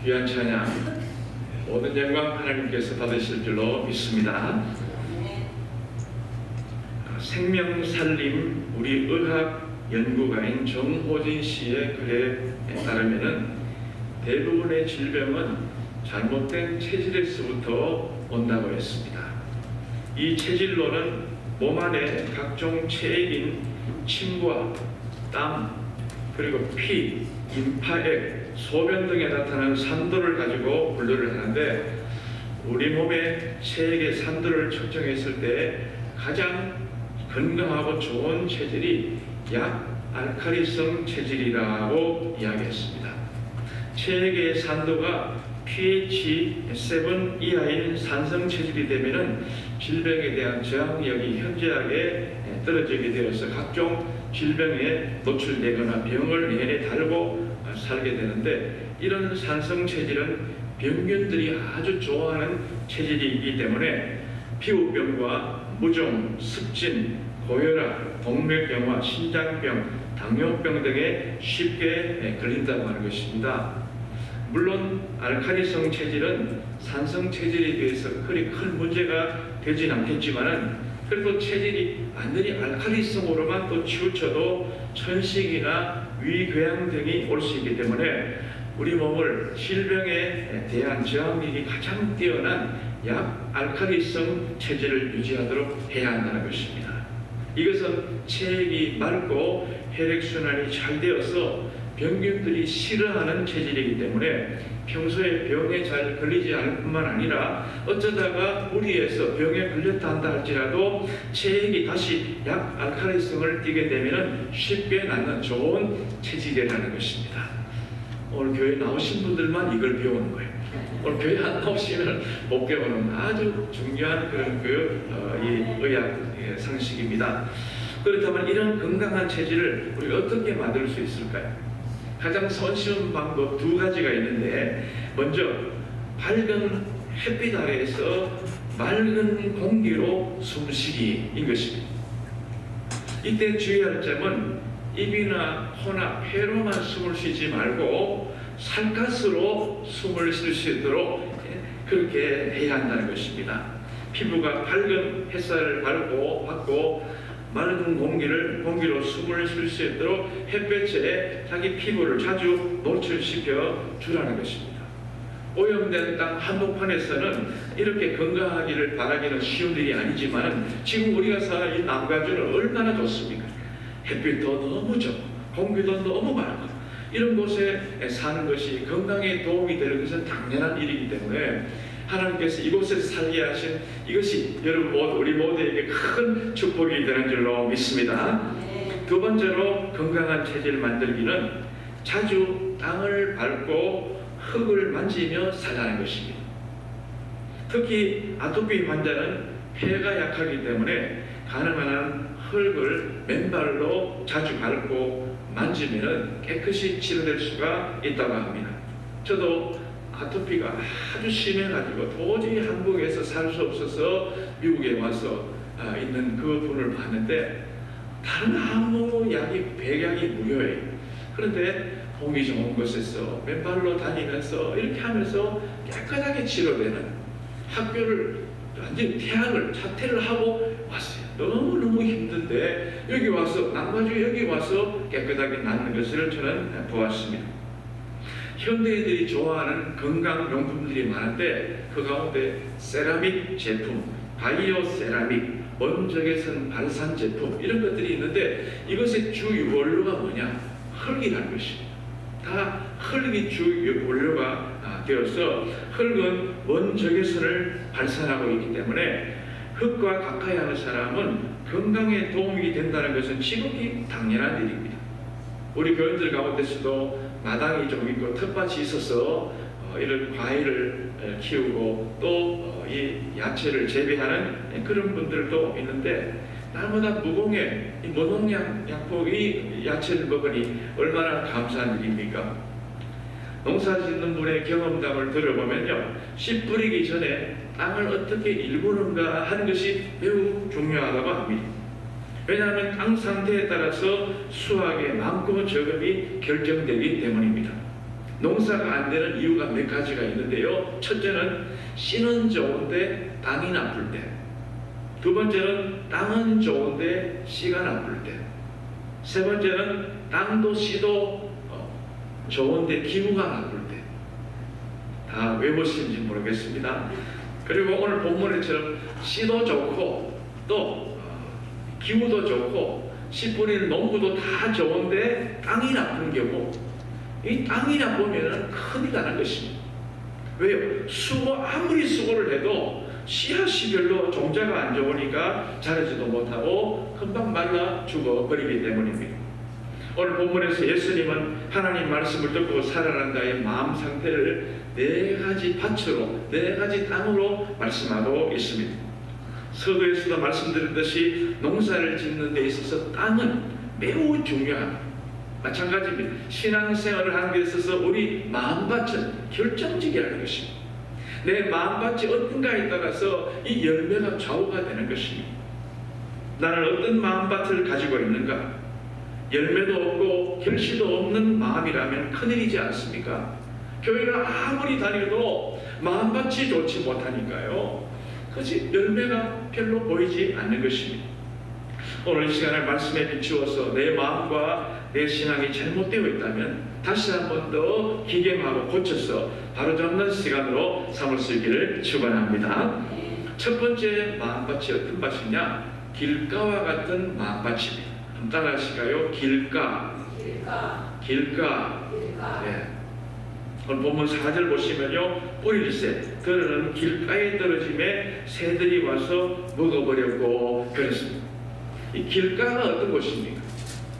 귀한 찬양 모든 영광 하나님께서 받으실 줄로 믿습니다. 생명살림 우리 의학 연구가인 정호진 씨의 글에 따르면은 대부분의 질병은 잘못된 체질에서부터 온다고 했습니다. 이 체질로는 몸 안에 각종 체액인 침과 땀, 그리고 피, 임파액, 소변 등에 나타나는 산도를 가지고 분류를 하는데, 우리 몸의 체액의 산도를 측정했을 때 가장 건강하고 좋은 체질이 약알칼리성 체질이라고 이야기했습니다. 체액의 산도가 pH 7 이하인 산성 체질이 되면은 질병에 대한 저항력이 현저하게 떨어지게 되어서 각종 질병에 노출되거나 병을 내내 달고 살게 되는데, 이런 산성 체질은 병균들이 아주 좋아하는 체질이기 때문에 피부병과 무좀, 습진, 고혈압, 동맥경화, 신장병, 당뇨병 등에 쉽게 걸린다고 하는 것입니다. 물론 알칼리성 체질은 산성 체질에 비해서 그리 큰 문제가 되진 않겠지만은, 그래도 체질이 완전히 알칼리성으로만 또 치우쳐도 천식이나 위궤양 등이 올 수 있기 때문에 우리 몸을 질병에 대한 저항력이 가장 뛰어난 약알칼리성 체질을 유지하도록 해야 한다는 것입니다. 이것은 체액이 맑고 혈액순환이 잘 되어서 병균들이 싫어하는 체질이기 때문에 평소에 병에 잘 걸리지 않을 뿐만 아니라 어쩌다가 무리해서 병에 걸렸다 한다 할지라도 체액이 다시 약알칼리성을 띠게 되면 쉽게 낫는 좋은 체질이라는 것입니다. 오늘 교회 나오신 분들만 이걸 배우는 거예요. 오늘 교회 안 나오시면 못 배우는 아주 중요한 그런 이 의학 상식입니다. 그렇다면 이런 건강한 체질을 우리가 어떻게 만들 수 있을까요? 가장 손쉬운 방법 두 가지가 있는데, 먼저 밝은 햇빛 아래에서 맑은 공기로 숨쉬기인 것입니다. 이때 주의할 점은 입이나 코나 폐로만 숨을 쉬지 말고 살갗으로 숨을 쉴 수 있도록 그렇게 해야 한다는 것입니다. 피부가 밝은 햇살을 받고 맑은 공기로 숨을 쉴 수 있도록 햇볕에 자기 피부를 자주 노출시켜 주라는 것입니다. 오염된 땅 한복판에서는 이렇게 건강하기를 바라기는 쉬운 일이 아니지만, 지금 우리가 사는 이 남가주는 얼마나 좋습니까? 햇빛도 너무 좋고 공기도 너무 맑고, 이런 곳에 사는 것이 건강에 도움이 되는 것은 당연한 일이기 때문에 하나님께서 이곳에서 살게 하신 이것이 여러분 모두, 우리 모두에게 큰 축복이 되는 줄로 믿습니다. 두 번째로 건강한 체질을 만들기는 자주 땅을 밟고 흙을 만지며 살라는 것입니다. 특히 아토피 환자는 폐가 약하기 때문에 가능한 한 흙을 맨발로 자주 밟고 만지면 깨끗이 치료될 수가 있다고 합니다. 저도 아토피가 아주 심해가지고 도저히 한국에서 살 수 없어서 미국에 와서 있는 그 분을 봤는데, 다른 아무 약이 백약이 무료예요. 그런데 공기 좋은 곳에서 맨발로 다니면서 이렇게 하면서 깨끗하게 치료되는, 학교를 완전히 자퇴를 하고 왔어요. 너무너무 힘든데 여기 와서, 남가주 여기 와서 깨끗하게 낫는 것을 저는 보았습니다. 현대인들이 좋아하는 건강용품들이 많은데 그 가운데 세라믹 제품, 바이오 세라믹, 원적외선 발산 제품, 이런 것들이 있는데 이것의 주 원료가 뭐냐? 흙이라는 것입니다. 다 흙이 주 원료가 되어서 흙은 원적외선을 발산하고 있기 때문에 흙과 가까이 하는 사람은 건강에 도움이 된다는 것은 지극히 당연한 일입니다. 우리 교인들 가운데서도 마당이 좀 있고 텃밭이 있어서 이런 과일을 키우고 또 이 야채를 재배하는 그런 분들도 있는데, 날마다 무공해 이 무농약 이 야채를 먹으니 얼마나 감사한 일입니까? 농사 짓는 분의 경험담을 들어보면요, 씨 뿌리기 전에 땅을 어떻게 일구는가 하는 것이 매우 중요하다고 합니다. 왜냐하면 땅 상태에 따라서 수확의 많고 적음이 결정되기 때문입니다. 농사가 안 되는 이유가 몇 가지가 있는데요. 첫째는 씨는 좋은데 땅이 나쁠 때, 두 번째는 땅은 좋은데 씨가 나쁠 때, 세 번째는 땅도 씨도 좋은데 기후가 나쁠 때. 다 외우신지 모르겠습니다. 그리고 오늘 본문에처럼 씨도 좋고 또 기후도 좋고 씨 뿌리는 농부도 다 좋은데 땅이 나쁜 경우, 이 땅이 나쁘면 큰일 나는 것입니다. 왜요? 아무리 수고를 해도 씨앗이 별로 종자가 안 좋으니까 자라지도 못하고 금방 말라 죽어버리기 때문입니다. 오늘 본문에서 예수님은 하나님 말씀을 듣고 살아난 자의 마음 상태를 네 가지 밭으로, 네 가지 땅으로 말씀하고 있습니다. 서두에서도 말씀드렸듯이 농사를 짓는 데 있어서 땅은 매우 중요합니다. 마찬가지입니다. 신앙생활을 하는 데 있어서 우리 마음밭은 결정적이라는 것입니다. 내 마음밭이 어떤가에 따라서 이 열매가 좌우가 되는 것입니다. 나는 어떤 마음밭을 가지고 있는가? 열매도 없고 결실도 없는 마음이라면 큰일이지 않습니까? 교회를 아무리 다녀도 마음밭이 좋지 못하니까요, 그것이 열매가 별로 보이지 않는 것입니다. 오늘 이 시간을 말씀에 비추어서 내 마음과 내 신앙이 잘못되어 있다면 다시 한 번 더 기경하고 고쳐서 바로잡는 시간으로 삼을 수 있기를 축원합니다. 첫 번째 마음밭이 어떤 밭이냐? 길가와 같은 마음밭입니다. 한번 따라하실까요? 길가. 네. 오늘 본문 4절 보시면요, 뿌릴새 들은 길가에 떨어짐에 새들이 와서 먹어버렸고 그랬습니다. 이 길가가 어떤 곳입니까?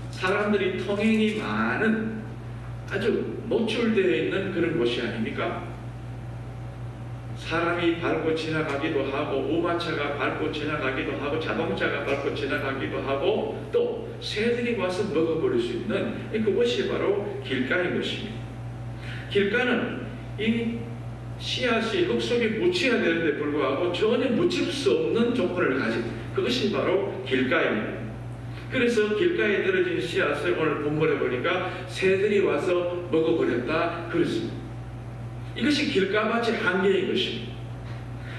사람들이 통행이 많은 아주 노출되어 있는 그런 곳이 아닙니까? 사람이 밟고 지나가기도 하고 우마차가 밟고 지나가기도 하고 자동차가 밟고 지나가기도 하고 또 새들이 와서 먹어버릴 수 있는 그것이 바로 길가인 것입니다. 길가는 이 씨앗이 흙 속에 묻혀야 되는데 불구하고 전혀 묻힐 수 없는 조건을 가진 그것이 바로 길가입니다. 그래서 길가에 떨어진 씨앗을 오늘 본문에 보니까 새들이 와서 먹어버렸다 그랬습니다. 이것이 길가밭의 한계인 것입니다.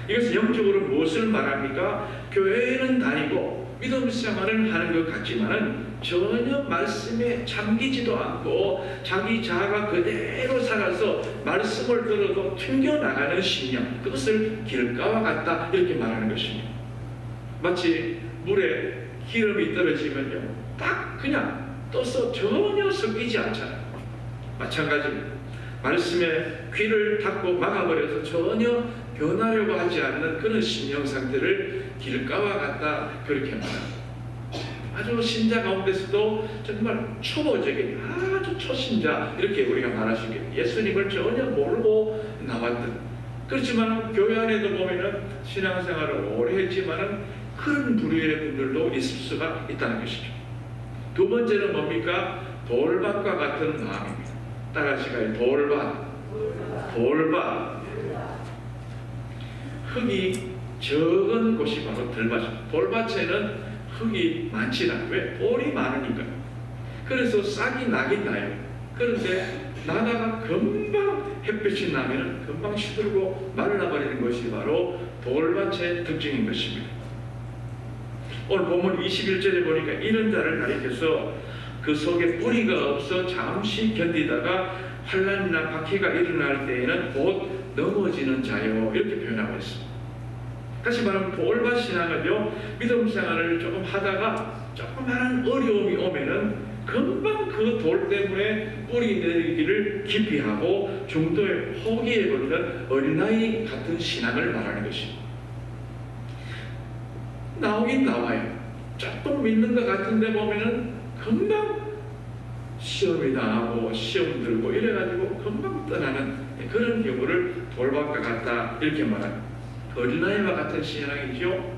이것은 영적으로 무엇을 말합니까? 교회는 다니고 믿음 생활을 하는 것 같지만은 전혀 말씀에 잠기지도 않고 자기 자아가 그대로 살아서 말씀을 들어도 튕겨나가는 신념, 그것을 길가와 같다 이렇게 말하는 것입니다. 마치 물에 기름이 떨어지면요, 딱 그냥 떠서 전혀 섞이지 않잖아요. 마찬가지입니다. 말씀에 귀를 닫고 막아버려서 전혀 변하려고 하지 않는 그런 심령 상태를 길가와 같다 그렇게 말합니다. 아주 신자 가운데서도 정말 초보적인 아주 초신자 이렇게 우리가 말하시겠죠. 예수님을 전혀 모르고 나왔던, 그렇지만 교회 안에도 보면은 신앙생활을 오래 했지만은 그런 부류의 분들도 있을 수가 있다는 것이죠. 두 번째는 뭡니까? 돌밭과 같은 마음입니다. 따라하시가요. 돌밭. 흙이 적은 곳이 바로 돌밭입니다. 돌밭에는 흙이 많지 않아요. 왜? 돌이 많으니까요. 그래서 싹이 나긴 나요. 그런데 나다가 금방 햇빛이 나면 금방 시들고 말라버리는 것이 바로 돌밭의 특징인 것입니다. 오늘 본문 21절에 보니까 이런 자를 가리켜서 그 속에 뿌리가 없어 잠시 견디다가 환난이나 박해가 일어날 때에는 곧 넘어지는 자요 이렇게 표현하고 있습니다. 다시 말하면 돌밭 신앙은요, 믿음 생활을 조금 하다가 조그마한 어려움이 오면은 금방 그 돌 때문에 뿌리 내리기를 깊이 하고 중도에 포기해버리는 어린아이 같은 신앙을 말하는 것입니다. 나오긴 나와요. 조금 믿는 것 같은데 보면은 금방 시험이 나고 시험 들고 이래가지고 금방 떠나는 그런 경우를 돌밭과 같다 이렇게 말합니다. 어린아이와 같은 신앙이죠.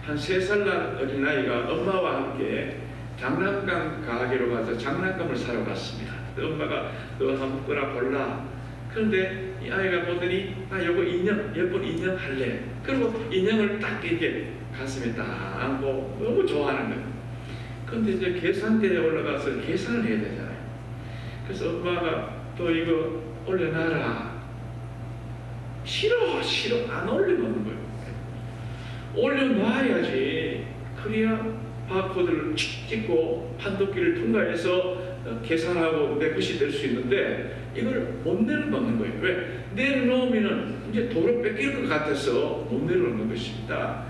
한 3살 난 어린아이가 엄마와 함께 장난감 가게로 가서 장난감을 사러 갔습니다. 엄마가 너 한번 꺼라 골라. 그런데 이 아이가 보더니 요거 인형, 예쁜 인형 할래. 그리고 인형을 딱 이렇게 가슴에 딱 안고 너무 좋아하는 거예요. 그런데 이제 계산대에 올라가서 계산을 해야 되잖아요. 그래서 엄마가 또 이거 올려놔라. 싫어 안 올려놓는 거예요. 올려놔야지. 그래야 바코드를 찍고 판독기를 통과해서 계산하고 내 것이 될 수 있는데 이걸 못 내려놓는 거예요. 왜? 내려놓으면 이제 도로 뺏길 것 같아서 못 내려놓는 것입니다.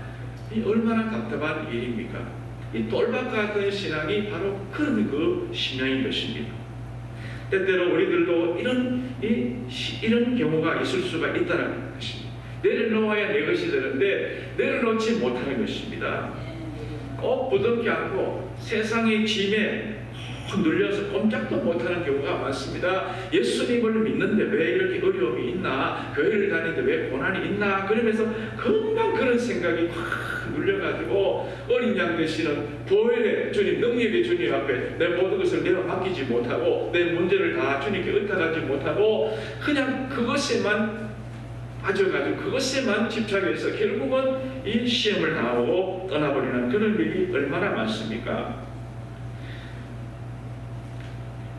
이 얼마나 답답한 일입니까? 이 똘박 같은 신앙이 바로 그런 그 신앙인 것입니다. 때때로 우리들도 이런 경우가 있을 수가 있다는 것입니다. 내려놓아야 내 것이 되는데 내려놓지 못하는 것입니다. 꼭 부둥켜 안고 세상의 짐에 눌려서 꼼짝도 못하는 경우가 많습니다. 예수님을 믿는데 왜 이렇게 어려움이 있나? 교회를 다니는데 왜 고난이 있나? 그러면서 금방 그런 생각이 확 눌려가지고 어린 양 되시는 보혈의 주님, 능력의 주님 앞에 내 모든 것을 내가 맡기지 못하고 내 문제를 다 주님께 의탁하지 못하고 그냥 그것에만 빠져가지고 그것에만 집착해서 결국은 이 시험을 당하고 떠나버리는 그런 일이 얼마나 많습니까?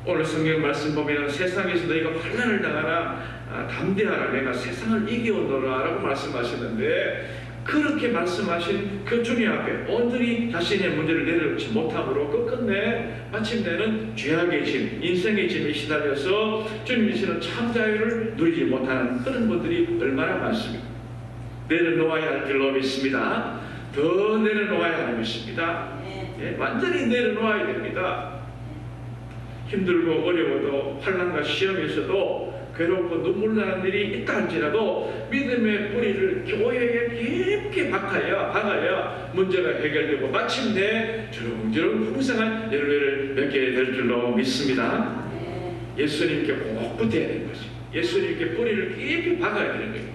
오늘 성경 말씀 보면 세상에서 너희가 환난을 당하나 담대하라 내가 세상을 이겨오노라 라고 말씀하셨는데 그렇게 말씀하신 그 주님 앞에 온전히 자신의 문제를 내려놓지 못함으로 끝끝내 마침내는 죄악의 짐, 인생의 짐에 시달려서 주님이시는 참 자유를 누리지 못하는 그런 분들이 얼마나 많습니까? 내려놓아야 할 줄로 믿습니다. 더 내려놓아야 하는 것입니다. 예, 완전히 내려놓아야 됩니다. 힘들고 어려워도 환난과 시험에서도 괴롭고 눈물 나는 일이 있다 할지라도 믿음의 뿌리를 교회에 깊게 박아야 문제가 해결되고 마침내 주렁주렁 풍성한 열매를 맺게 될 줄로 믿습니다. 예수님께 꼭 붙어야 되는 것이 예수님께 뿌리를 깊이 박아야 되는 거예요.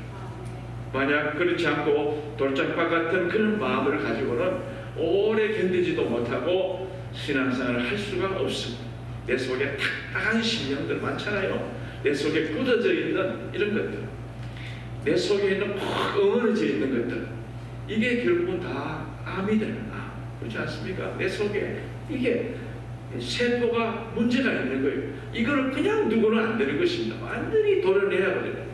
만약 그렇지 않고 돌짝밭 같은 그런 마음을 가지고는 오래 견디지도 못하고 신앙생활을 할 수가 없습니다. 내 속에 딱딱한 심령들 많잖아요. 내 속에 굳어져 있는 이런 것들, 내 속에 있는 퍽 엉어져 있는 것들, 이게 결국은 다 암이 되는 암, 그렇지 않습니까? 내 속에 이게 세포가 문제가 있는 거예요. 이거를 그냥 두고는 안 되는 것입니다. 완전히 도려내야 버려요.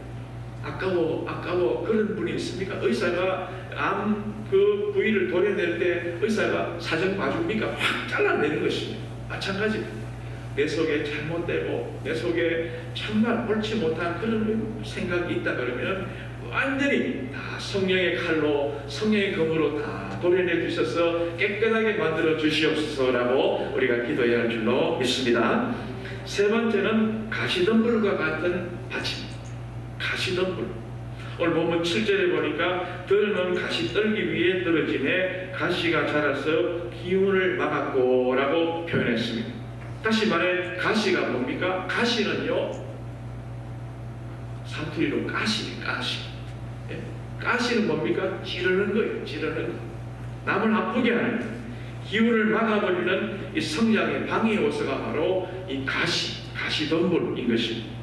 아까워 그런 분이 있습니까? 의사가 암 그 부위를 도려낼 때 의사가 사정 봐줍니까? 확 잘라내는 것입니다. 마찬가지입니다. 내 속에 잘못되고 내 속에 정말 옳지 못한 그런 생각이 있다 그러면 완전히 다 성령의 칼로 성령의 검으로 다 도려내 주셔서 깨끗하게 만들어 주시옵소서라고 우리가 기도해야 할 줄로 믿습니다. 세 번째는 가시덤불과 같은 밭입니다. 가시덤불. 오늘 보면 7절에 보니까 들은 가시 떨기 위에 떨어지네 가시가 자라서 기운을 막았고 라고 표현했습니다. 다시 말해 가시가 뭡니까? 가시는요 사투리로 가시. 예? 가시는 뭡니까? 찌르는 거예요. 찌르는 거. 남을 아프게 하는 거. 기운을 막아버리는 이 성장의 방해 요소가 바로 이 가시덤불인 것입니다.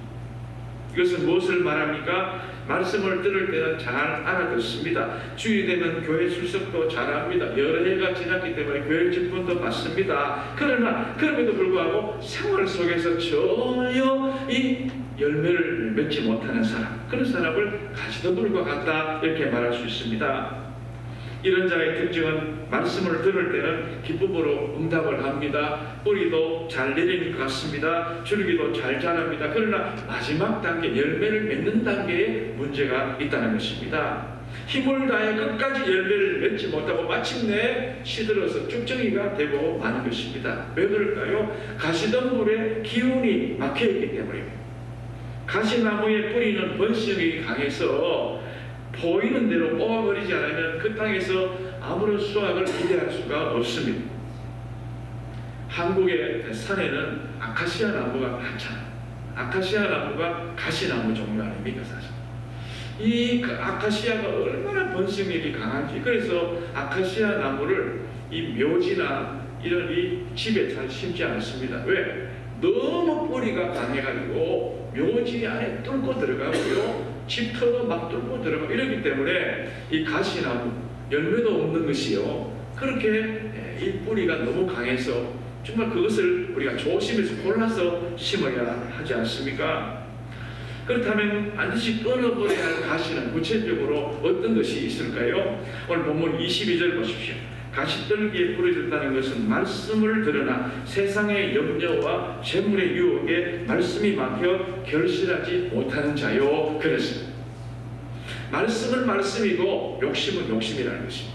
이것은 무엇을 말합니까? 말씀을 들을 때는 잘 알아듣습니다. 주일이 되면 교회 출석도 잘합니다. 여러 해가 지났기 때문에 교회 직분도 받습니다. 그러나 그럼에도 불구하고 생활 속에서 전혀 이 열매를 맺지 못하는 사람, 그런 사람을 가시덤불과 같다 이렇게 말할 수 있습니다. 이런 자의 특징은 말씀을 들을 때는 기쁨으로 응답을 합니다. 뿌리도 잘 내리는 것 같습니다. 줄기도 잘 자랍니다. 그러나 마지막 단계, 열매를 맺는 단계에 문제가 있다는 것입니다. 힘을 다해 끝까지 열매를 맺지 못하고 마침내 시들어서 쭉정이가 되고 마는 것입니다. 왜 그럴까요? 가시덤불에 기운이 막혀있기 때문입니다. 가시나무의 뿌리는 번성이 강해서 보이는 대로 뽑아버리지 않으면 그 땅에서 아무런 수확을 기대할 수가 없습니다. 한국의 산에는 아카시아 나무가 많잖아요. 아카시아 나무가 가시나무 종류 아닙니까 사실. 이 아카시아가 얼마나 번성력이 강한지, 그래서 아카시아 나무를 이 묘지나 이런 이 집에 잘 심지 않습니다. 왜? 너무 뿌리가 강해가지고 묘지 안에 뚫고 들어가고요, 집터도 막 뚫고 들어가고 이러기 때문에 이 가시나무 열매도 없는 것이요, 그렇게 이 뿌리가 너무 강해서 정말 그것을 우리가 조심해서 골라서 심어야 하지 않습니까? 그렇다면 반드시 끊어버려야 할 가시는 구체적으로 어떤 것이 있을까요? 오늘 본문 22절 보십시오. 가시떨기에 뿌려졌다는 것은 말씀을 들으나 세상의 염려와 재물의 유혹에 말씀이 막혀 결실하지 못하는 자요. 그랬습니다. 말씀은 말씀이고 욕심은 욕심이라는 것입니다.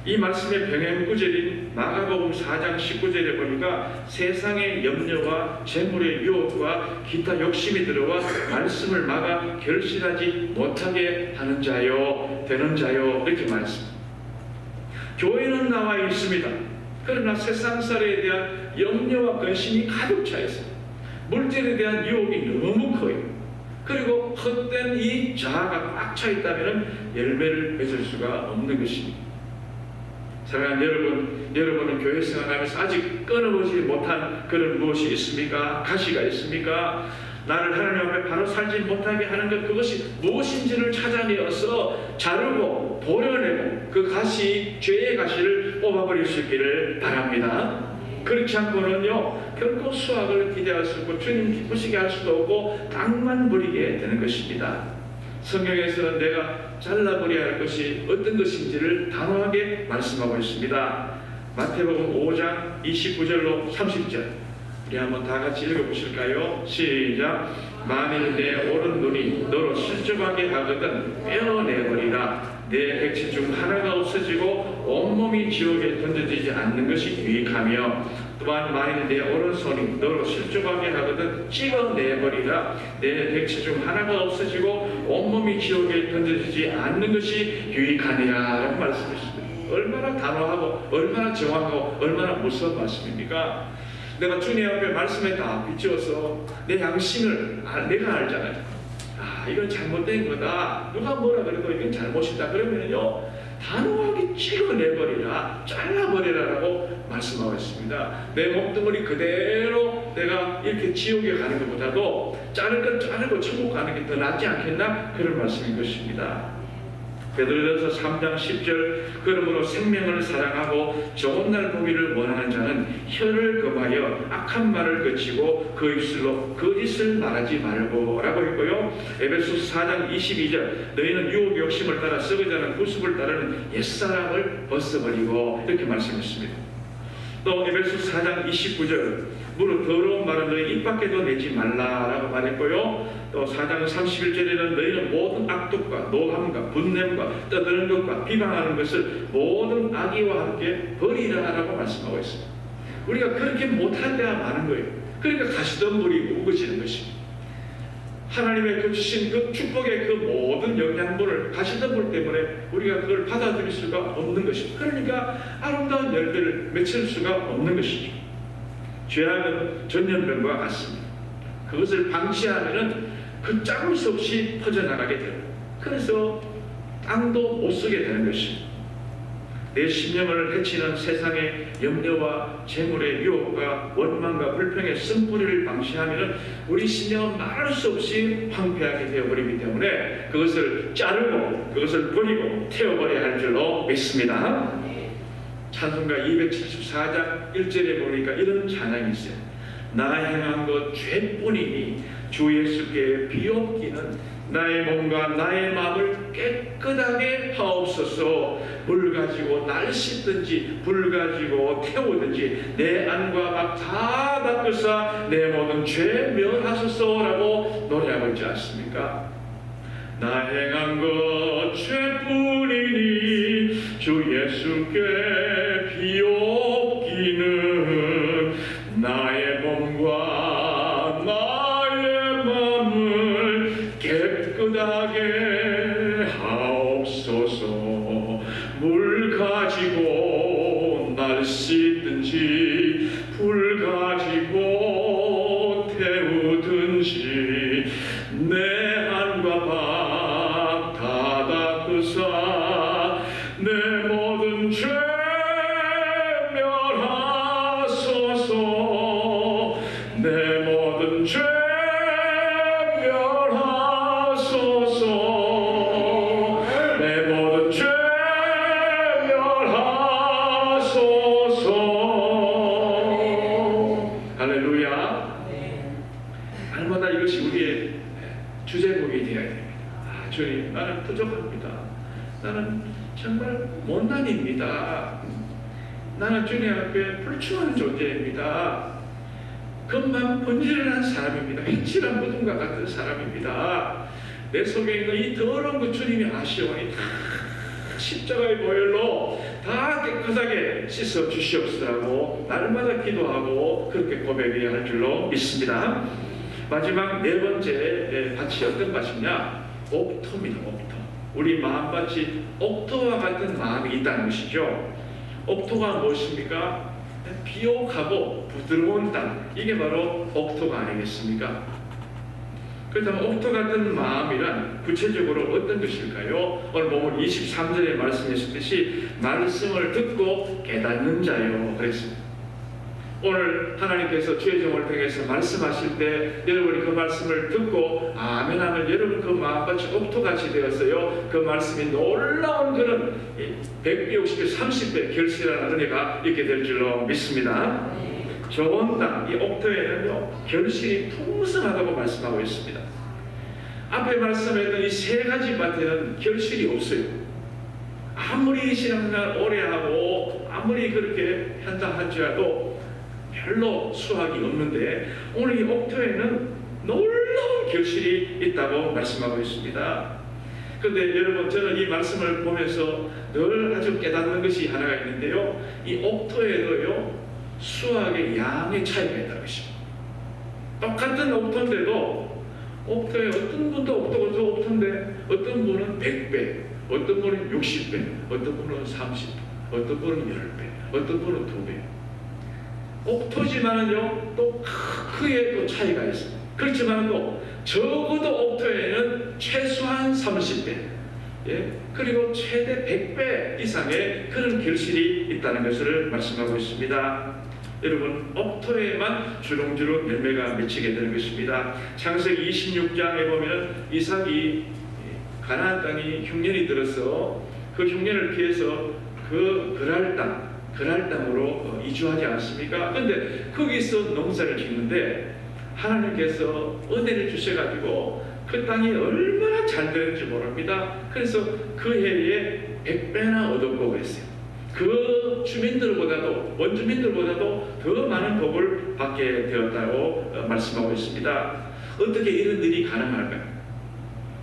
이 말씀의 병행 구절인 마가복음 4장 19절에 보니까 세상의 염려와 재물의 유혹과 기타 욕심이 들어와 말씀을 막아 결실하지 못하게 하는 자요, 되는 자요, 이렇게 말했습니다. 교회는 나와 있습니다. 그러나 세상살에 대한 염려와 근심이 가득 차 있어요. 물질에 대한 유혹이 너무 커요. 그리고 헛된 이 자아가 꽉 차 있다면 열매를 맺을 수가 없는 것입니다. 사랑하는 여러분은 교회 생활하면서 아직 끊어보지 못한 그런 무엇이 있습니까? 가시가 있습니까? 나를 하나님 앞에 바로 살지 못하게 하는 것, 그것이 무엇인지를 찾아내어서 자르고 도려내고 그 가시, 죄의 가시를 뽑아버릴 수 있기를 바랍니다. 그렇지 않고는요, 결코 수확을 기대할 수 없고 주님 기쁘시게 할 수도 없고 땅만 버리게 되는 것입니다. 성경에서는 내가 잘라버려야 할 것이 어떤 것인지를 단호하게 말씀하고 있습니다. 마태복음 5장 29절로 30절 우리 한번 다 같이 읽어보실까요? 시작. 만일 내 오른눈이 너로 실족하게 하거든 빼어내버리라. 내 백치 중 하나가 없어지고 온몸이 지옥에 던져지지 않는 것이 유익하며, 또한 만일 내 오른손이 너로 실족하게 하거든 찍어내버리라. 내 백치 중 하나가 없어지고 온몸이 지옥에 던져지지 않는 것이 유익하니라 라고 말씀하셨습니다. 얼마나 단호하고 얼마나 정확하고 얼마나 무서운 말씀입니까? 내가 주님 앞에 말씀에 다 비추어서 내 양심을 내가 알잖아요. 이건 잘못된 거다. 누가 뭐라 그래도 이건 잘못이다. 그러면요, 단호하게 찍어내버리라, 잘라버리라라고 말씀하고 있습니다. 내 몸뚱아리 그대로 내가 이렇게 지옥에 가는 것보다도 자를 건 자르고 천국 가는 게 더 낫지 않겠나? 그런 말씀인 것입니다. 베드로전서 3장 10절 그러므로 생명을 사랑하고 좋은 날 보기를 원하는 자는 혀를 금하여 악한 말을 그치고 그 입술로 거짓을 말하지 말고 라고 했고요. 에베소서 4장 22절 너희는 유혹 욕심을 따라 썩어가는 구습을 따르는 옛사람을 벗어버리고 이렇게 말씀했습니다. 또 에베소서 4장 29절 무릇 더러운 말은 너희 입 밖에도 내지 말라라고 말했고요. 또 4장 31절에는 너희는 모든 악독과 노함과 분냄과 떠드는 것과 비방하는 것을 모든 악의와 함께 버리라라고 말씀하고 있습니다. 우리가 그렇게 못할 때가 많은 거예요. 그러니까 가시덤불이 우거지는 것입니다. 하나님의 그 주신 그 축복의 그 모든 영양분을 가시덤불 때문에 우리가 그걸 받아들일 수가 없는 것입니다. 그러니까 아름다운 열매를 맺을 수가 없는 것이죠. 죄악은 전염병과 같습니다. 그것을 방치하면은 걷잡을 수 없이 퍼져나가게 돼요. 그래서 땅도 못 쓰게 되는 것입니다. 내 심령을 해치는 세상의 염려와 재물의 유혹과 원망과 불평의 쓴뿌리를 방치하면 우리 심령은 말할 수 없이 황폐하게 되어버리기 때문에 그것을 자르고 그것을 버리고 태워버려야 할 줄로 믿습니다. 찬송가 274장 1절에 보니까 이런 찬양이 있어요. 나 행한 것 죄뿐이니 주 예수께 비옵기는 나의 몸과 나의 마음을 깨끗하게 하옵소서. 물 가지고 날 씻든지 불 가지고 태우든지 내 안과 밖 다 닦으사 내 모든 죄 멸하소서라고 노래하고 있지 않습니까? 나 행한 것 죄뿐이니 주 예수께 비옵기는 나의 몸과 나의 마음을 깨끗하게 하옵소서. 물 가지고 날 씻든지 불 가지고 태우든지 내 안과 밖 다 닦으사 내 모든 죄 멸하소서. 내 모든 죄 멸하소서. 내 모든 죄 멸하소서. 할렐루야. 날마다 이것이 우리의 주님, 나는 부족합니다. 나는 정말 못난입니다. 나는 주님 앞에 불충한 존재입니다. 금방 번지르한 사람입니다. 휘칠한 무덤과 같은 사람입니다. 내 속에 있는 이 더러운 그 주님이 아시오니 다 십자가의 보혈로 다 깨끗하게 씻어 주시옵소서라고 날마다 기도하고 그렇게 고백해야 할 줄로 믿습니다. 마지막 네 번째 밭이 어떤 밭이냐? 옥토입니다. 옥토. 우리 마음밭이 옥토와 같은 마음이 있다는 것이죠. 옥토가 무엇입니까? 비옥하고 부드러운 땅, 이게 바로 옥토가 아니겠습니까? 그렇다면 옥토 같은 마음이란 구체적으로 어떤 것일까요? 오늘 보면 23절에 말씀하셨듯이 말씀을 듣고 깨닫는 자요 그랬습니다. 오늘 하나님께서 주의 종을 통해서 말씀하실 때 여러분이 그 말씀을 듣고 아멘 하면 여러분 그 마음밭이 옥토같이 되었어요. 그 말씀이 놀라운 그런 100배, 60배, 30배 결실하는 은혜가 있게 될 줄로 믿습니다. 좋은 땅, 이 옥토에는요 결실이 풍성하다고 말씀하고 있습니다. 앞에 말씀했던 이 세 가지 밭에는 결실이 없어요. 아무리 신앙생활 오래 하고 아무리 그렇게 한다할지라도 별로 수확이 없는데 오늘 이 옥토에는 놀라운 결실이 있다고 말씀하고 있습니다. 그런데 여러분, 저는 이 말씀을 보면서 늘 아주 깨닫는 것이 하나가 있는데요, 이 옥토에도요 수확의 양의 차이가 있다는 것입니다. 똑같은 옥토인데도 옥토에 어떤 분도 옥토가 옥토인데 어떤 분은 100배, 어떤 분은 60배, 어떤 분은 30배, 어떤 분은 10배, 어떤 분은 2배. 옥토지만은요 또 크게 또 차이가 있습니다. 그렇지만 또 적어도 옥토에는 최소한 30배, 그리고 최대 100배 이상의 그런 결실이 있다는 것을 말씀하고 있습니다. 여러분, 옥토에만 주렁주렁 열매가 맺히게 되는 것입니다. 창세기 26장에 보면 이삭이 가나안 땅이 흉년이 들어서 그 흉년을 피해서 그 그랄 땅으로 이주하지 않습니까? 그런데 거기서 농사를 짓는데 하나님께서 은혜를 주셔가지고 그 땅이 얼마나 잘 되는지 모릅니다. 그래서 그 해에 100배나 얻었고 그랬어요. 그 주민들보다도, 원주민들보다도 더 많은 복을 받게 되었다고 말씀하고 있습니다. 어떻게 이런 일이 가능할까요?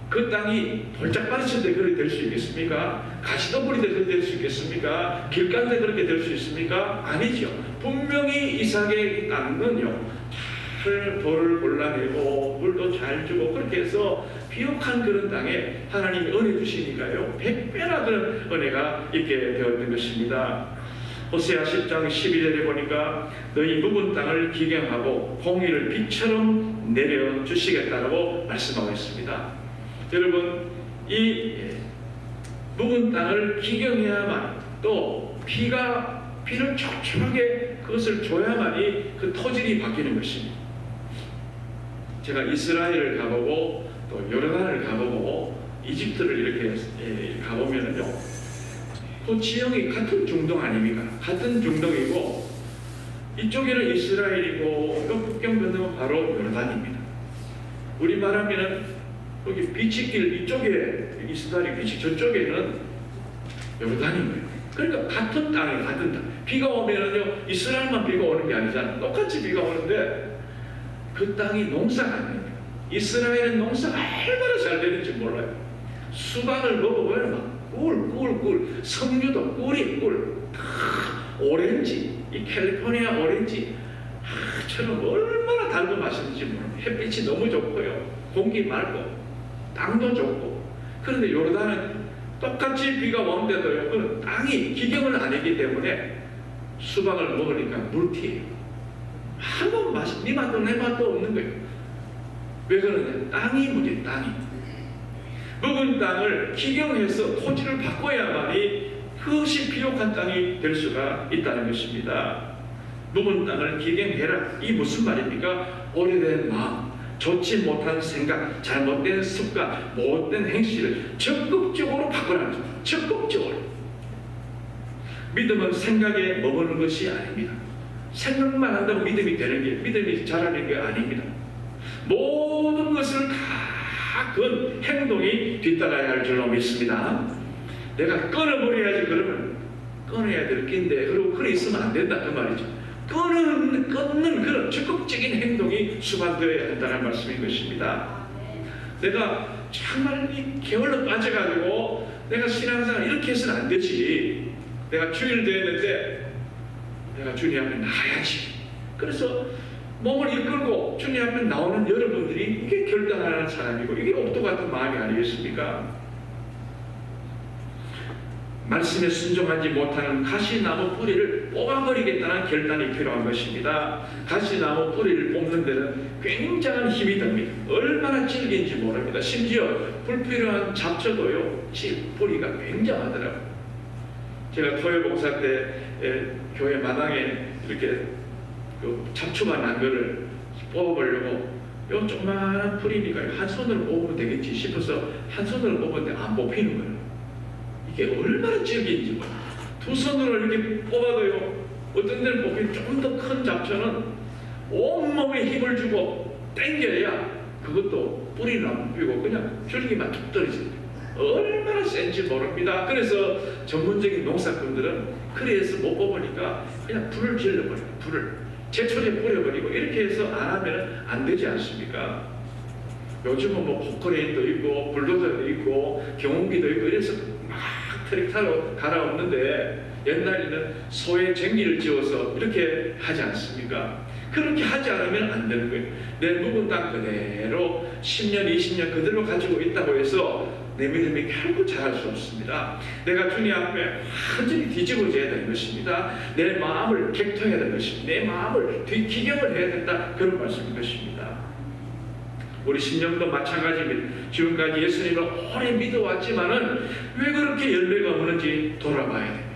그 땅이 볼짝바르친데 그렇게 될 수 있겠습니까? 가시덤불인데 그렇게 될 수 있겠습니까? 길가인데 그렇게 될 수 있습니까? 아니죠. 분명히 이삭의 땅은요 잘 돌을 골라내고 물도 잘 주고 그렇게 해서 비옥한 그런 땅에 하나님이 은혜 주시니까요 100배나 그런 은혜가 있게 되었던 것입니다. 호세아 10장 12절에 보니까 너희 묵은 땅을 기경하고 공의를 비처럼 내려주시겠다고 말씀하고 있습니다. 여러분, 이 묵은 땅을 기경해야만, 또 비를 촉촉하게 그것을 줘야만이 그 토질이 바뀌는 것입니다. 제가 이스라엘을 가보고 또 요르단을 가보고 이집트를 이렇게 가보면은요 그 지형이 같은 중동 아닙니까? 같은 중동이고 이쪽에는 이스라엘이고 또 국경 건너면 바로 요르단입니다. 우리 말하면은 여기 비치길 이쪽에 이스라엘이 비치, 저쪽에는 요르단인 거예요. 그러니까 같은 땅에 같은 땅. 비가 오면은요 이스라엘만 비가 오는 게 아니잖아. 똑같이 비가 오는데 그 땅이 농사가 안 됩니다. 이스라엘은 농사가 얼마나 잘 되는지 몰라요. 수박을 먹어보면 막 꿀, 석류도 꿀, 오렌지, 이 캘리포니아 오렌지처럼 얼마나 달고 맛있는지 몰라요. 햇빛이 너무 좋고요, 공기 맑고 땅도 좋고. 그런데 요르단은 똑같이 비가 오는데도요 그 땅이 기경을 안 했기 때문에 수박을 먹으니까 물티예요. 아무 맛이, 네 맛도 내 맛도 없는 거예요. 왜 그러냐? 땅이 문제, 땅이. 묵은 땅을 기경해서 토지를 바꿔야만이 그것이 비옥한 땅이 될 수가 있다는 것입니다. 묵은 땅을 기경해라. 이 무슨 말입니까? 오래된 마음, 좋지 못한 생각, 잘못된 습관, 못된 행실을 적극적으로 바꾸라는 거죠. 적극적으로. 믿음은 생각에 머무는 것이 아닙니다. 생각만 한다고 믿음이 되는 게, 믿음이 자라는 게 아닙니다. 모든 것을 다 그 행동이 뒤따라야 할 줄로 믿습니다. 내가 끊어버려야지. 그러면 끊어야 될 낀데, 그리고 그래 있으면 안 된다 그 말이죠. 끊는 그런 적극적인 행동이 수반되어야 한다는 말씀인 것입니다. 내가 정말 이 게을러 빠져가지고 내가 신앙생활 이렇게 해서는 안 되지. 내가 주일 되었는데 내가 주님 앞에 나가야지. 그래서 몸을 이끌고 주님 앞에 나오는 여러분들이 이게 결단하는 사람이고, 이게 옥도 같은 마음이 아니겠습니까? 말씀에 순종하지 못하는 가시나무 뿌리를 뽑아버리겠다는 결단이 필요한 것입니다. 가시나무 뿌리를 뽑는 데는 굉장한 힘이 듭니다. 얼마나 질긴지 모릅니다. 심지어 불필요한 잡초도요, 뿌리가 굉장하더라고요. 제가 토요봉사 때 교회 마당에 이렇게 잡초가 난 거를 뽑아보려고, 요 조그마한 뿌리니까 한 손으로 뽑으면 되겠지 싶어서 한 손으로 뽑았는데 안 뽑히는 거예요. 이게 얼마나 질긴지 몰라요. 두 손으로 이렇게 뽑아도요, 어떤 데는 뽑히는 좀 더 큰 잡초는 온몸에 힘을 주고 당겨야 그것도 뿌리는 안 뽑히고 그냥 줄기만 툭 떨어집니다. 얼마나 센지 모릅니다. 그래서 전문적인 농사꾼들은 그래서 못 뽑으니까 그냥 불을 질러버려요. 불을 제초제 뿌려버리고 이렇게 해서 안 하면 안 되지 않습니까? 요즘은 뭐 포크레인도 있고 불도저도 있고 경운기도 있고 이래서 막 트랙터로 갈아엎는데, 옛날에는 소의 쟁기를 지어서 이렇게 하지 않습니까? 그렇게 하지 않으면 안 되는 거예요. 내 묵은 땅 그대로 10년, 20년 그대로 가지고 있다고 해서 내 믿음이 결코 자랄 수 없습니다. 내가 주님 앞에 완전히 뒤집어져야 되는 것입니다. 내 마음을 객토해야 되는 것입니다. 내 마음을 뒤기경을 해야 된다. 그런 말씀인 것입니다. 우리 신령도 마찬가지입니다. 지금까지 예수님을 오래 믿어왔지만은 왜 그렇게 열매가 없는지 돌아봐야 됩니다.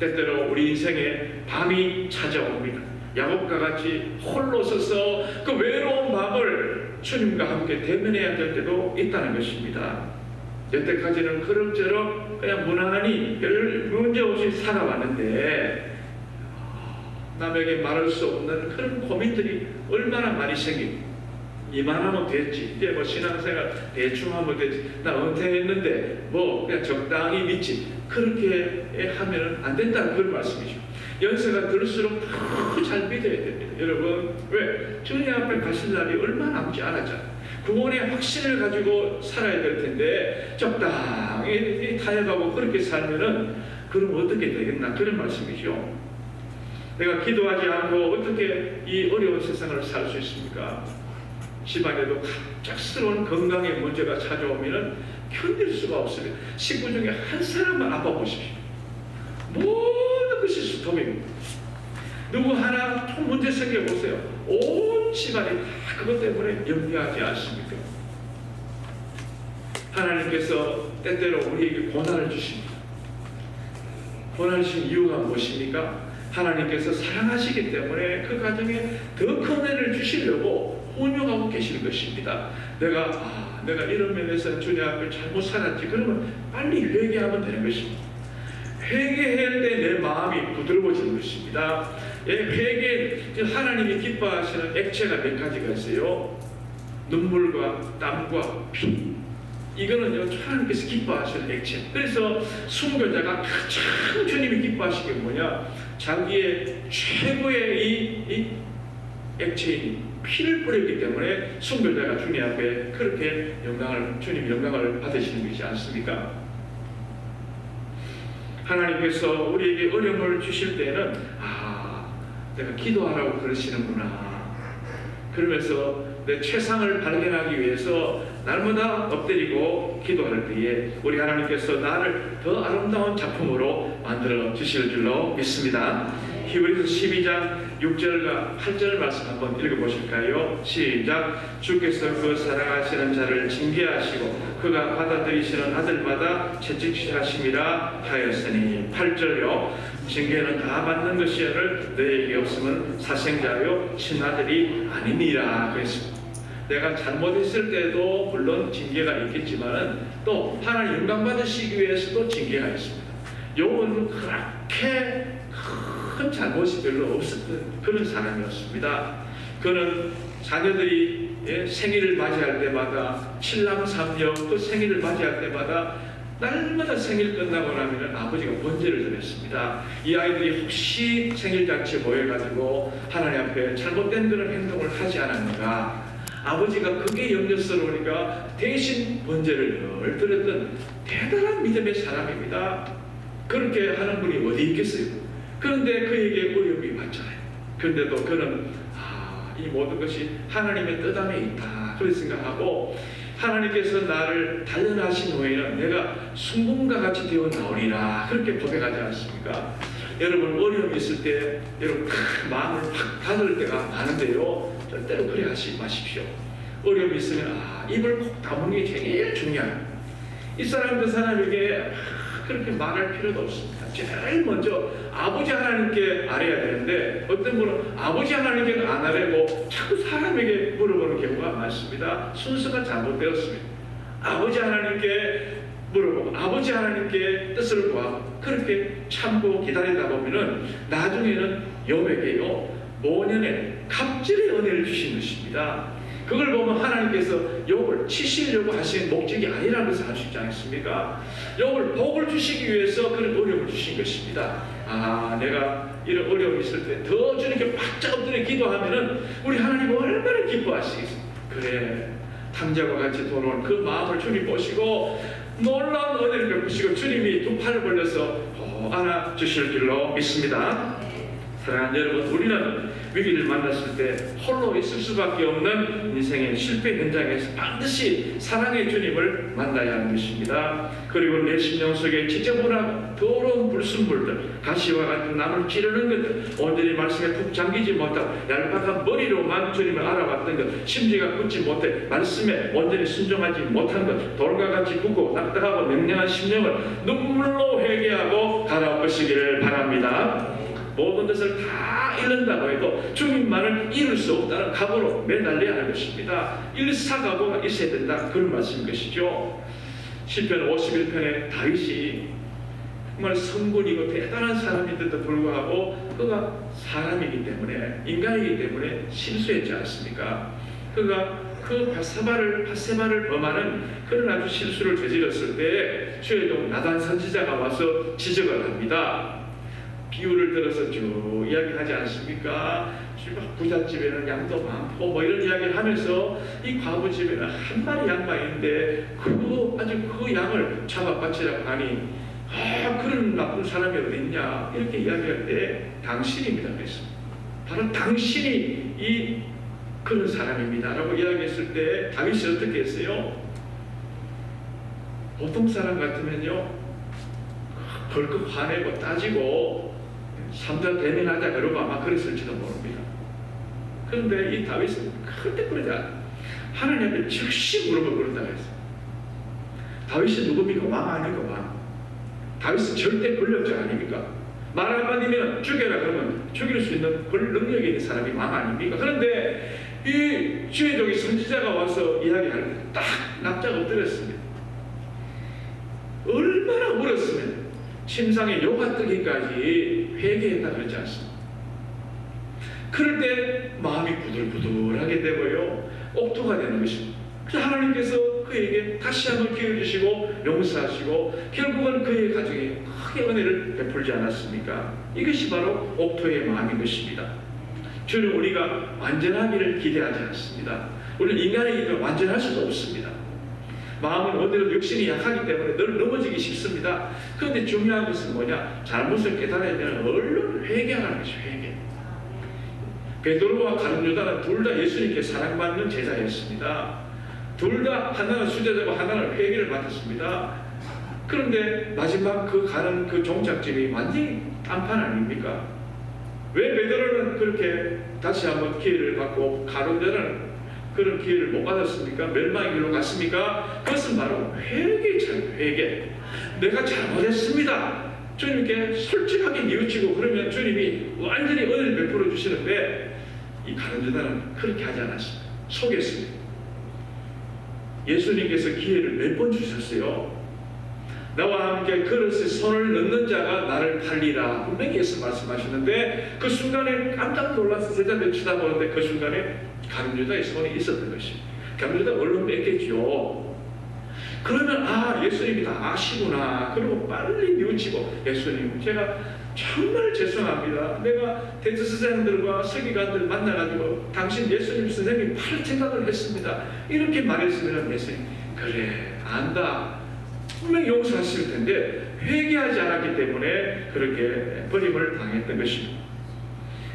때때로 우리 인생에 밤이 찾아옵니다. 야곱과 같이 홀로 서서 그 외로운 밤을 주님과 함께 대면해야 될 때도 있다는 것입니다. 여태까지는 그럭저럭 그냥 무난히 별 문제 없이 살아왔는데 남에게 말할 수 없는 그런 고민들이 얼마나 많이 생기고, 이만하면 됐지, 이제 뭐 신앙생활 대충 하면 됐지, 나 은퇴했는데 뭐 그냥 적당히 믿지, 그렇게 하면 안 된다는 그런 말씀이죠. 연세가 들수록 더 잘 믿어야 됩니다. 여러분, 왜? 주님 앞에 가실 날이 얼마 남지 않았잖아요. 구원의 확신을 가지고 살아야 될 텐데 적당히 타협하고 그렇게 살면은 그럼 어떻게 되겠나, 그런 말씀이죠. 내가 기도하지 않고 어떻게 이 어려운 세상을 살 수 있습니까? 집안에도 갑작스러운 건강의 문제가 찾아오면 견딜 수가 없습니다. 식구 중에 한 사람만 아파 보십시오. 모든 것이 수통입니다. 누구 하나 좀 문제 생겨보세요. 온 집안이 다 그것 때문에 염려하지 않습니까? 하나님께서 때때로 우리에게 고난을 주십니다. 고난을 주신 이유가 무엇입니까? 하나님께서 사랑하시기 때문에 그 가정에 더 큰 은혜를 주시려고 혼용하고 계시는 것입니다. 내가 이런 면에서 주님 앞에 잘못 살았지, 그러면 빨리 회개하면 되는 것입니다. 회개할 때 내 마음이 부드러워지는 것입니다. 회개, 하나님이 기뻐하시는 액체가 몇 가지가 있어요. 눈물과 땀과 피. 이거는 하나님께서 기뻐하시는 액체. 그래서 순교자가 가장 주님이 주님하시게 뭐냐? 자기의 최고의 이 액체인 피를 뿌렸기 때문에 순교자가 주님 앞에 그렇게 주님 영광을 받으시는 것이지 않습니까? 하나님께서 우리에게 어려움을 주실 때는 내가 기도하라고 그러시는구나. 그러면서 내 최상을 발견하기 위해서 날마다 엎드리고 기도할 때에 우리 하나님께서 나를 더 아름다운 작품으로 만들어 주실 줄로 믿습니다. 히브리서 12장 6절과 8절 말씀 한번 읽어보실까요? 시작. 주께서 그 사랑하시는 자를 징계하시고 그가 받아들이시는 아들마다 채찍하심이라 하였으니. 8절요. 징계는 다 받는 것이여를 너에게 없으면 사생자요 친아들이 아니니라 그랬습니다. 내가 잘못했을 때도 물론 징계가 있겠지만은 또 하나님 영광 받으시기 위해서도 징계가 있습니다. 욥은 그렇게 큰 잘못이 별로 없었던 그런 사람이었습니다. 그는 자녀들이 생일을 맞이할 때마다 신랑 삼녀 그 생일을 맞이할 때마다 날마다 생일 끝나고 나면 아버지가 번제를 드렸습니다. 이 아이들이 혹시 생일잔치에 모여가지고 하나님 앞에 잘못된 그런 행동을 하지 않았는가, 아버지가 그게 염려스러우니까 대신 번제를 늘 드렸던 대단한 믿음의 사람입니다. 그렇게 하는 분이 어디 있겠어요? 그런데 그에게 어려움이 많잖아요. 그런데도 그는 이 모든 것이 하나님의 뜻 안에 있다 그렇게 생각하고, 하나님께서 나를 단련하신 후에는 내가 순금과 같이 되어 나오리라 그렇게 고백하지 않습니까? 여러분 어려움이 있을 때 여러분 마음을 확 닫을 때가 많은데요, 절대로 그래 하지 마십시오. 어려움이 있으면 입을 콕 다무는 게 제일 중요해요. 이 사람 저 사람에게 그렇게 말할 필요도 없습니다. 제일 먼저 아버지 하나님께 알아야 되는데, 어떤 분은 아버지 하나님께는 안 알고 자꾸 사람에게 물어보는 경우가 많습니다. 순서가 잘못되었습니다. 아버지 하나님께 물어보고 아버지 하나님께 뜻을 구하고 그렇게 참고 기다리다 보면은 나중에는 욥에게요 모년에 갑질의 은혜를 주신 것입니다. 그걸 보면 하나님께서 욥을 치시려고 하신 목적이 아니라는 것을 알 수 있지 않습니까? 욥을 복을 주시기 위해서 그런 어려움을 주신 것입니다. 내가 이런 어려움이 있을 때 더 주님께 바짝 엎드려 기도하면은 우리 하나님 얼마나 기뻐하시겠어요. 그래, 탕자와 같이 돌아온 그 마음을 주님 보시고 놀라운 은혜를 베푸시고 주님이 두 팔을 벌려서 안아주실 줄로 믿습니다. 사랑하는 여러분, 우리는 위기를 만났을 때 홀로 있을 수밖에 없는 인생의 실패 현장에서 반드시 사랑의 주님을 만나야 하는 것입니다. 그리고 내 심령 속에 지저분하고 더러운 불순물들, 가시와 같은 남을 찌르는 것들, 온전히 말씀에 푹 잠기지 못하고 얄팍한 머리로만 주님을 알아봤던 것, 심지가 굳지 못해 말씀에 온전히 순종하지 못한 것, 돌과 같이 굳고 딱딱하고 냉랭한 심령을 눈물로 회개하고 갈아엎으시기를 바랍니다. 모든 것을 다 잃는다고 해도 주님만을 잃을 수 없다는 각오로 매달려야 하는 것입니다. 일사각오가 있어야 된다, 그런 말씀인 것이죠. 시편 51편에 다윗이 정말 성군이고 대단한 사람인데도 불구하고 그가 사람이기 때문에, 인간이기 때문에 실수했지 않습니까? 그가 그 밧세바를 범하는 그런 아주 실수를 저질렀을 때 주의 종 나단 선지자가 와서 지적을 합니다. 비유를 들어서 쭉 이야기하지 않습니까? 부잣집에는 양도 많고 뭐 이런 이야기를 하면서 이 과부집에는 한 마리 양만 있는데 그 양을 잡아 바치라고 하니 그런 나쁜 사람이 어디 있냐 이렇게 이야기할 때 당신입니다 그랬습니다. 바로 당신이 그런 사람입니다 라고 이야기했을 때 다윗이 어떻게 했어요? 보통 사람 같으면요 벌컥 화내고 따지고 삼자 대면하자 그러고 아마 그랬을지도 모릅니다. 그런데 이 다윗은 절대 그러지 않아요. 하나님 앞에 즉시 물어보고 그런다고 했어요. 다윗이 누굽니까? 왕 아니고 왕. 다윗은 절대 권력자 아닙니까? 말 한마디면 죽여라 그러면 죽일 수 있는 능력이 있는 사람이 왕 아닙니까? 그런데 이 주의 종이 선지자가 와서 이야기할 때 딱 납작 엎드렸습니다. 얼마나 울었으면 침상에 요가 뜨기까지 회개했다 그러지 않습니까? 그럴 때 마음이 부들부들하게 되고요 옥토가 되는 것입니다. 그래서 하나님께서 그에게 다시 한번 기회 주시고 용서하시고 결국은 그의 가정에 크게 은혜를 베풀지 않았습니까? 이것이 바로 옥토의 마음인 것입니다. 주는 우리가 완전하기를 기대하지 않습니다. 우리는 인간이기 때문에 완전할 수도 없습니다. 마음은 어디로 육신이 약하기 때문에 늘 넘어지기 쉽습니다. 그런데 중요한 것은 뭐냐? 잘못을 깨달으면 얼른 회개하는 것이 회개. 베드로와 가룟 유다는 둘 다 예수님께 사랑받는 제자였습니다. 둘 다 하나는 수제자고 하나는 회개를 맡았습니다. 그런데 마지막 가는 그 종착점이 완전히 딴판 아닙니까? 왜 베드로는 그렇게 다시 한번 기회를 받고 가룟 유다는 그런 기회를 못 받았습니까? 멸망의 길로 갔습니까? 그것은 바로 회개잖아요. 회개. 내가 잘못했습니다. 주님께 솔직하게 뉘우치고 그러면 주님이 완전히 은혜를 베풀어 주시는데 이 가룟 유다는 그렇게 하지 않았습니다. 속였습니다. 예수님께서 기회를 몇 번 주셨어요? 나와 함께 그릇에 손을 넣는 자가 나를 팔리라. 분명히 예수 말씀하시는데 그 순간에 깜짝 놀라서 제자들 쳐다보는데 그 순간에 감유다의 손이 있었던 것입니다. 감유다가 얼른 뺏겠죠. 그러면 예수님이 다 아시구나. 그리고 빨리 뉘우치고 예수님 제가 정말 죄송합니다. 내가 대제사장들과 서기관들 만나가지고 당신 예수님 선생님 팔 생각을 했습니다. 이렇게 말했으면 예수님 그래 안다. 분명히 용서하실 텐데 회개하지 않았기 때문에 그렇게 버림을 당했던 것입니다.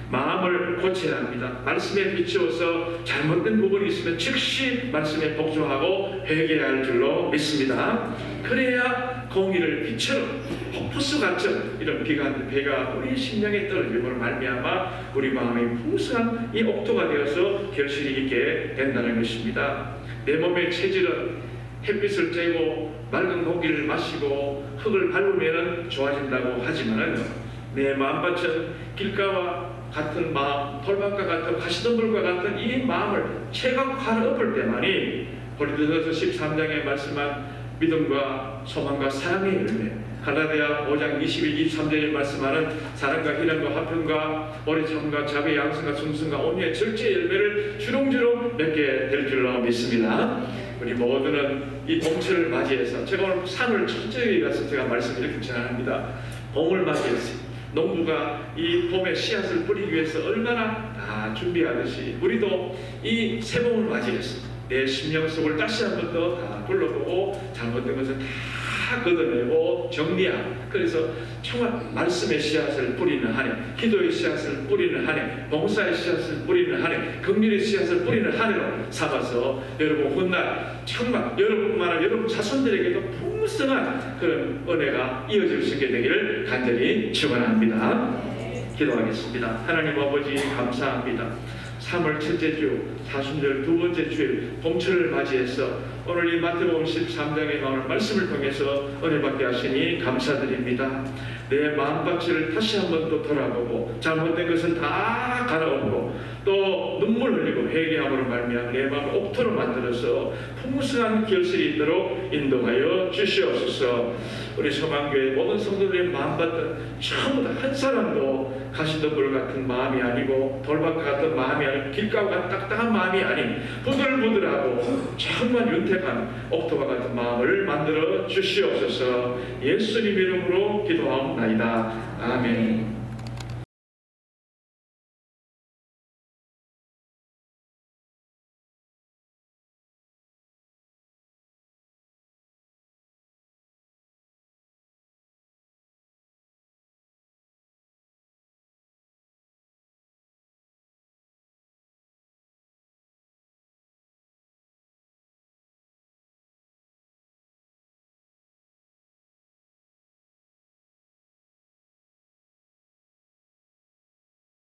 마음을 고쳐야 합니다. 말씀에 비추어서 잘못된 부분이 있으면 즉시 말씀에 복종하고 회개해야 할 줄로 믿습니다. 그래야 공의를 빛처럼 호푸스같은 이런 배가 우리 심령에 떨어짐으로 말미암아 우리 마음이 풍성한 이 옥토가 되어서 결실이 있게 된다는 것입니다. 내 몸의 체질은 햇빛을 쬐고 맑은 공기를 마시고 흙을 밟으면 좋아진다고 하지만 내 마음밭은 길가와 같은 마음, 돌밭과 같은 가시덤불과 같은 이 마음을 체각화를 엎을 때만이 고린도전서 13장에 말씀한 믿음과 소망과 사랑의 열매, 갈라디아 5장 21, 23절에 말씀하는 사랑과 희락과 화평과 오래 참과 자비의 양성과 충성과 온유의 절제의 열매를 주렁주렁 맺게 될 줄로 믿습니다. 우리 모두는 이 봄철을 맞이해서 제가 오늘 산을 천천히 가서 제가 말씀을 이렇게 전합니다. 봄을 맞이해서 농부가 이 봄에 씨앗을 뿌리기 위해서 얼마나 다 준비하듯이 우리도 이 새봄을 맞이해서 내 심령 속을 다시 한 번 더 다 둘러보고 잘못된 것을 다 걷어내고 정리하고 그래서 정말 말씀의 씨앗을 뿌리는 한 해, 기도의 씨앗을 뿌리는 한 해, 봉사의 씨앗을 뿌리는 한 해, 긍휼의 씨앗을 뿌리는 한 해로 삼아서 여러분 훗날 정말 여러분뿐만 아니라 여러분 자손들에게도 풍성한 그런 은혜가 이어질 수 있게 되기를 간절히 축원합니다. 기도하겠습니다. 하나님 아버지 감사합니다. 3월 첫째 주 사순절 두 번째 주일 봄철을 맞이해서 오늘 이 마태복음 13장에 나오는 말씀을 통해서 은혜 받게 하시니 감사드립니다. 내 마음밭을 다시 한번 또 돌아보고 잘못된 것은 다 갈아엎고 또 눈물 흘리고 회개함으로 말미암아 내 마음을 옥토로 만들어서 풍성한 결실이 있도록 인도하여 주시옵소서. 우리 소망교회 모든 성도들의 마음밭은 전부 다 한 사람도 가시덤불 같은 마음이 아니고 돌밭 같은 마음이 아니고 길가와 딱딱한 마음이 아닌 부들부들하고 정말 윤택한 옥토와 같은 마음을 만들어 주시옵소서. 예수님 이름으로 기도하옵나이다. 아멘.